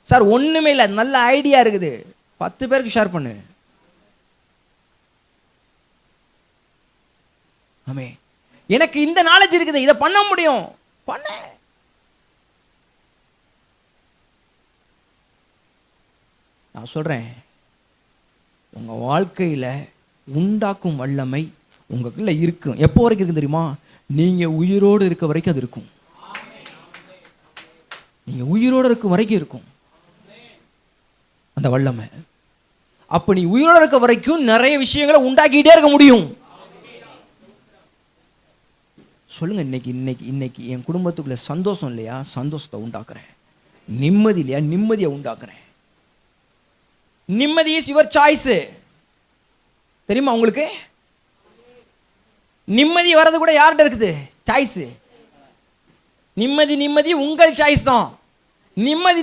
Sir ஒண்ணுமே இல்லை, நல்ல ஐடியா இருக்குது, 10 பேருக்கு ஷேர் பண்ணு. ஆமே, எனக்கு இந்த நாலேஜ் இருக்குது, இதை பண்ண முடியும், பண்ண. நான் சொல்றேன், உங்க வாழ்க்கையில உண்டாக்கும் வல்லமை உங்களுக்குள்ள இருக்கும். எப்போ வரைக்கும் இருக்கு தெரியுமா? நீங்க உயிரோடு இருக்க வரைக்கும் அது இருக்கும். நீங்க உயிரோடு இருக்க வரைக்கும் இருக்கும் அந்த வல்லமை. அப்ப நீ உயிரோடு இருக்க வரைக்கும் நிறைய விஷயங்களை உண்டாக்கிட்டே இருக்க முடியும். சொல்லுங்க, இன்னைக்கு இன்னைக்கு இன்னைக்கு என் குடும்பத்துக்குள்ள சந்தோஷம் இல்லையா? சந்தோஷத்தை உண்டாக்குறேன். நிம்மதி இல்லையா? நிம்மதியை உண்டாக்குறேன். நிம்மதி இஸ் யுவர் சாய்ஸ். தெரியுமா உங்களுக்கு? நிம்மதி வர்றது கூட யார்கிட்ட இருக்குது? சாய்ஸ். நிம்மதி நிம்மதி உங்கள் சாய்ஸ் தான். நிம்மதி